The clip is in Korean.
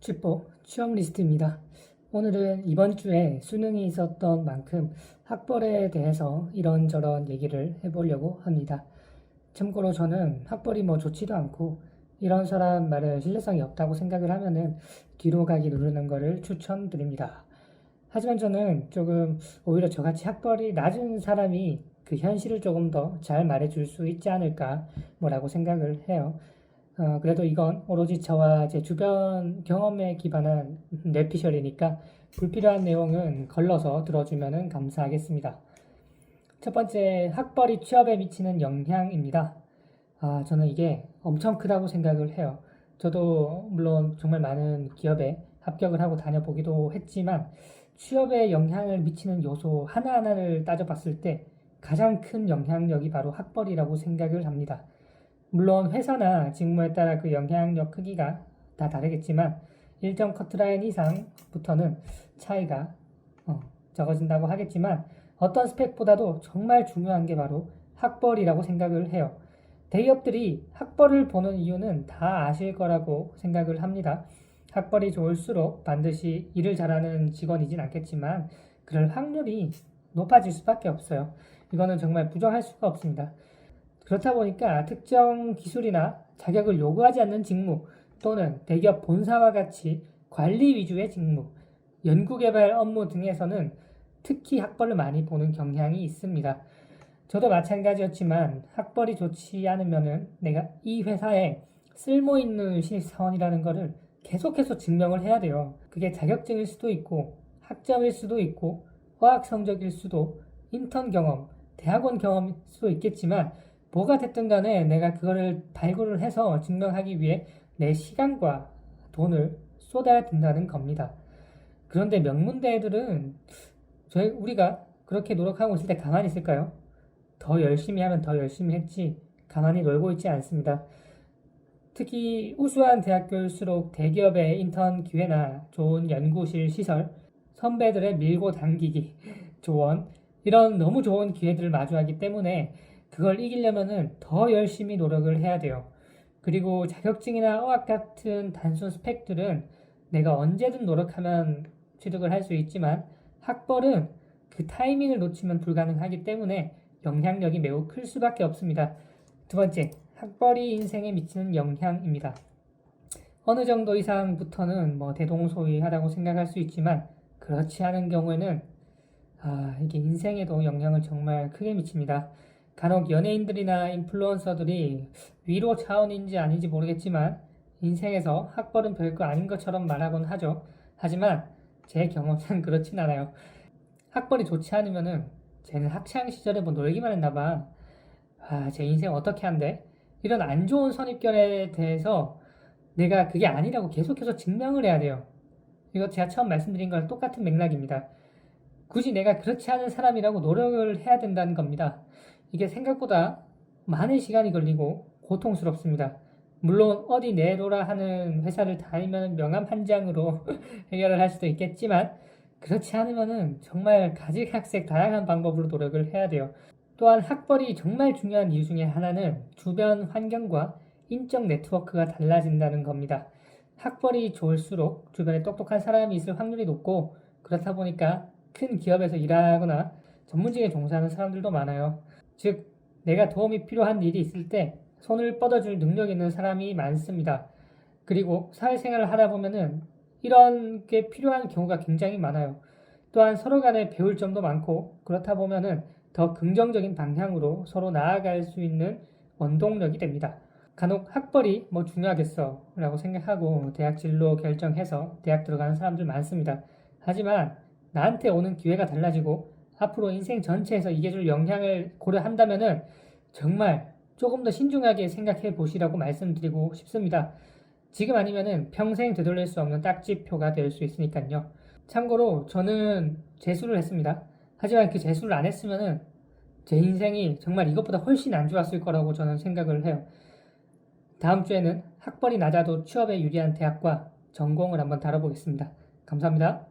취법 취업 리스트입니다. 오늘은 이번 주에 수능이 있었던 만큼 학벌에 대해서 이런저런 얘기를 해보려고 합니다. 참고로 저는 학벌이 좋지도 않고 이런 사람 말은 신뢰성이 없다고 생각을 하면은 뒤로 가기 누르는 거를 추천드립니다. 하지만 저는 조금 오히려 저같이 학벌이 낮은 사람이 그 현실을 조금 더 잘 말해줄 수 있지 않을까 뭐라고 생각을 해요. 그래도 이건 오로지 저와 제 주변 경험에 기반한 뇌피셜이니까 불필요한 내용은 걸러서 들어주면 감사하겠습니다. 첫 번째, 학벌이 취업에 미치는 영향입니다. 저는 이게 엄청 크다고 생각을 해요. 저도 물론 정말 많은 기업에 합격을 하고 다녀보기도 했지만 취업에 영향을 미치는 요소 하나하나를 따져봤을 때 가장 큰 영향력이 바로 학벌이라고 생각을 합니다. 물론 회사나 직무에 따라 그 영향력 크기가 다 다르겠지만 일정 커트라인 이상부터는 차이가 적어진다고 하겠지만 어떤 스펙보다도 정말 중요한 게 바로 학벌이라고 생각을 해요. 대기업들이 학벌을 보는 이유는 다 아실 거라고 생각을 합니다. 학벌이 좋을수록 반드시 일을 잘하는 직원이진 않겠지만 그럴 확률이 높아질 수밖에 없어요. 이거는 정말 부정할 수가 없습니다. 그렇다 보니까 특정 기술이나 자격을 요구하지 않는 직무 또는 대기업 본사와 같이 관리 위주의 직무, 연구개발 업무 등에서는 특히 학벌을 많이 보는 경향이 있습니다. 저도 마찬가지였지만 학벌이 좋지 않으면은 내가 이 회사에 쓸모있는 신입사원이라는 것을 계속해서 증명을 해야 돼요. 그게 자격증일 수도 있고 학점일 수도 있고 어학 성적일 수도 인턴 경험, 대학원 경험일 수도 있겠지만 뭐가 됐든 간에 내가 그거를 발굴을 해서 증명하기 위해 내 시간과 돈을 쏟아야 된다는 겁니다. 그런데 명문대들은 우리가 그렇게 노력하고 있을 때 가만히 있을까요? 더 열심히 하면 더 열심히 했지 가만히 놀고 있지 않습니다. 특히 우수한 대학교일수록 대기업의 인턴 기회나 좋은 연구실 시설, 선배들의 밀고 당기기, 조언 이런 너무 좋은 기회들을 마주하기 때문에 그걸 이기려면은 더 열심히 노력을 해야 돼요. 그리고 자격증이나 어학 같은 단순 스펙들은 내가 언제든 노력하면 취득을 할 수 있지만 학벌은 그 타이밍을 놓치면 불가능하기 때문에 영향력이 매우 클 수밖에 없습니다. 두 번째, 학벌이 인생에 미치는 영향입니다. 어느 정도 이상부터는 대동소이하다고 생각할 수 있지만 그렇지 않은 경우에는 이게 인생에도 영향을 정말 크게 미칩니다. 간혹 연예인들이나 인플루언서들이 위로 차원인지 아닌지 모르겠지만 인생에서 학벌은 별거 아닌 것처럼 말하곤 하죠. 하지만 제 경험상 그렇진 않아요. 학벌이 좋지 않으면은 쟤는 학창 시절에 놀기만 했나 봐. 제 인생 어떻게 한대? 이런 안 좋은 선입견에 대해서 내가 그게 아니라고 계속해서 증명을 해야 돼요. 이거 제가 처음 말씀드린 거랑 똑같은 맥락입니다. 굳이 내가 그렇지 않은 사람이라고 노력을 해야 된다는 겁니다. 이게 생각보다 많은 시간이 걸리고 고통스럽습니다. 물론 어디 내로라 하는 회사를 다니면 명함 한 장으로 해결을 할 수도 있겠지만 그렇지 않으면은 정말 가지각색 다양한 방법으로 노력을 해야 돼요. 또한 학벌이 정말 중요한 이유 중에 하나는 주변 환경과 인적 네트워크가 달라진다는 겁니다. 학벌이 좋을수록 주변에 똑똑한 사람이 있을 확률이 높고 그렇다 보니까 큰 기업에서 일하거나 전문직에 종사하는 사람들도 많아요. 즉, 내가 도움이 필요한 일이 있을 때 손을 뻗어줄 능력 있는 사람이 많습니다. 그리고 사회생활을 하다 보면은 이런 게 필요한 경우가 굉장히 많아요. 또한 서로 간에 배울 점도 많고 그렇다 보면은 더 긍정적인 방향으로 서로 나아갈 수 있는 원동력이 됩니다. 간혹 학벌이 중요하겠어 라고 생각하고 대학 진로 결정해서 대학 들어가는 사람들 많습니다. 하지만 나한테 오는 기회가 달라지고 앞으로 인생 전체에서 이게 줄 영향을 고려한다면은 정말 조금 더 신중하게 생각해 보시라고 말씀드리고 싶습니다. 지금 아니면은 평생 되돌릴 수 없는 딱지표가 될 수 있으니까요. 참고로 저는 재수를 했습니다. 하지만 그 재수를 안 했으면은 제 인생이 정말 이것보다 훨씬 안 좋았을 거라고 저는 생각을 해요. 다음 주에는 학벌이 낮아도 취업에 유리한 대학과 전공을 한번 다뤄보겠습니다. 감사합니다.